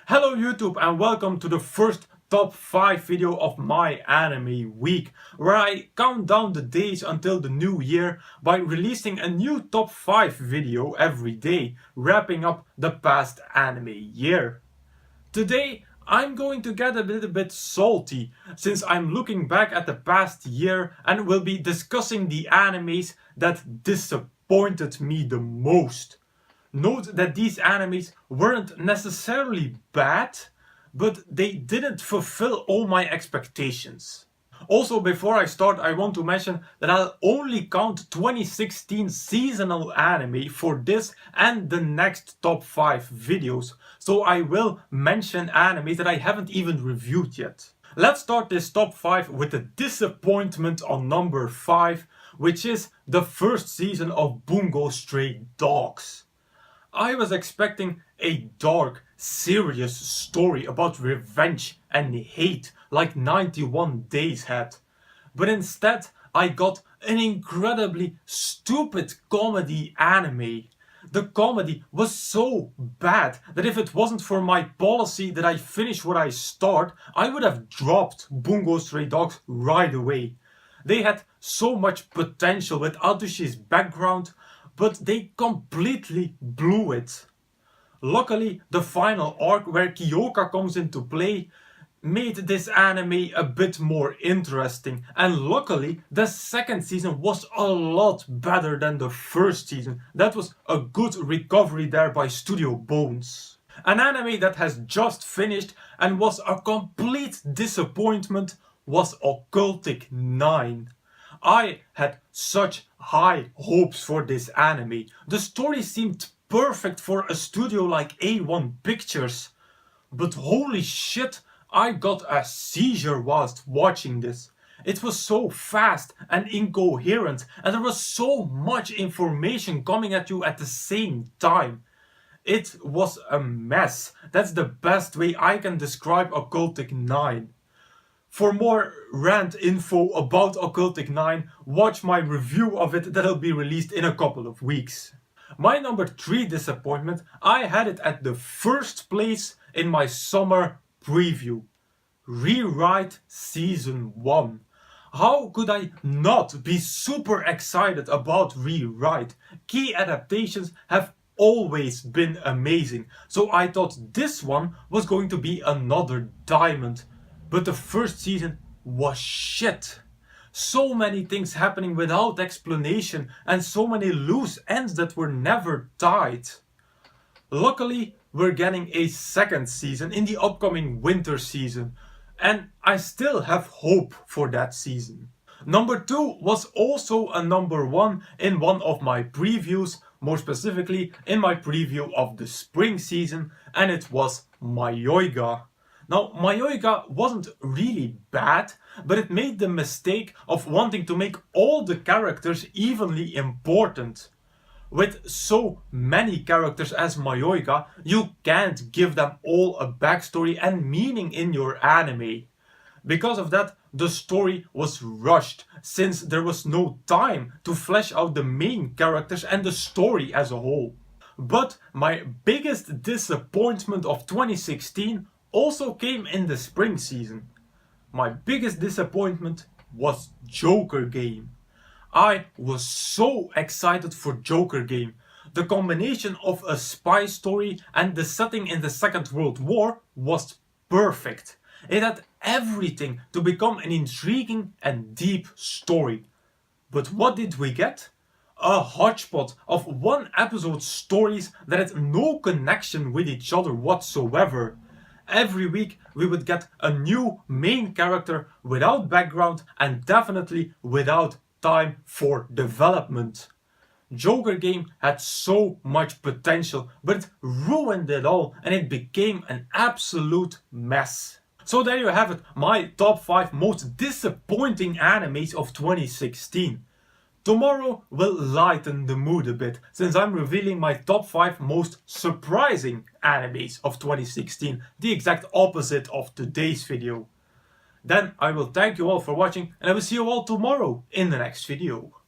Hello YouTube and welcome to the first top 5 video of my anime week, where I count down the days until the new year by releasing a new top 5 video every day, wrapping up the past anime year. Today I'm going to get a little bit salty, since I'm looking back at the past year and will be discussing the animes that disappointed me the most. Note that these animes weren't necessarily bad, but they didn't fulfill all my expectations. Also, before I start, I want to mention that I'll only count 2016 seasonal anime for this and the next top 5 videos, so I will mention animes that I haven't even reviewed yet. Let's start this top 5 with a disappointment on number 5, which is the first season of Bungo Stray Dogs. I was expecting a dark, serious story about revenge and hate like 91 Days had. But instead I got an incredibly stupid comedy anime. The comedy was so bad that if it wasn't for my policy that I finish what I start, I would have dropped Bungo Stray Dogs right away. They had so much potential with Atsushi's background, but they completely blew it. Luckily, the final arc where Kyoka comes into play made this anime a bit more interesting, and luckily the second season was a lot better than the first season. That was a good recovery there by Studio Bones. An anime that has just finished and was a complete disappointment was Occultic 9. I had such high hopes for this anime. The story seemed perfect for a studio like A1 Pictures. But holy shit, I got a seizure whilst watching this. It was so fast and incoherent, and there was so much information coming at you at the same time. It was a mess. That's the best way I can describe Occultic 9. For more rant info about Occultic 9, watch my review of it that'll be released in a couple of weeks. My number 3 disappointment, I had it at the first place in my summer preview. Rewrite Season 1. How could I not be super excited about Rewrite? Key adaptations have always been amazing, so I thought this one was going to be another diamond. But the first season was shit. So many things happening without explanation and so many loose ends that were never tied. Luckily, we're getting a second season in the upcoming winter season, and I still have hope for that season. Number 2 was also a number 1 in one of my previews, more specifically in my preview of the spring season, and it was Mayoiga. Now, Mayoiga wasn't really bad, but it made the mistake of wanting to make all the characters evenly important. With so many characters as Mayoiga, you can't give them all a backstory and meaning in your anime. Because of that, the story was rushed, since there was no time to flesh out the main characters and the story as a whole. But my biggest disappointment of 2016 also came in the spring season. My biggest disappointment was Joker Game. I was so excited for Joker Game. The combination of a spy story and the setting in the Second World War was perfect. It had everything to become an intriguing and deep story. But what did we get? A hodgepodge of one episode stories that had no connection with each other whatsoever. Every week we would get a new main character without background and definitely without time for development. Joker Game had so much potential, but it ruined it all and it became an absolute mess. So there you have it, my top 5 most disappointing animes of 2016. Tomorrow will lighten the mood a bit, since I'm revealing my top 5 most surprising animes of 2016, the exact opposite of today's video. Then I will thank you all for watching, and I will see you all tomorrow in the next video.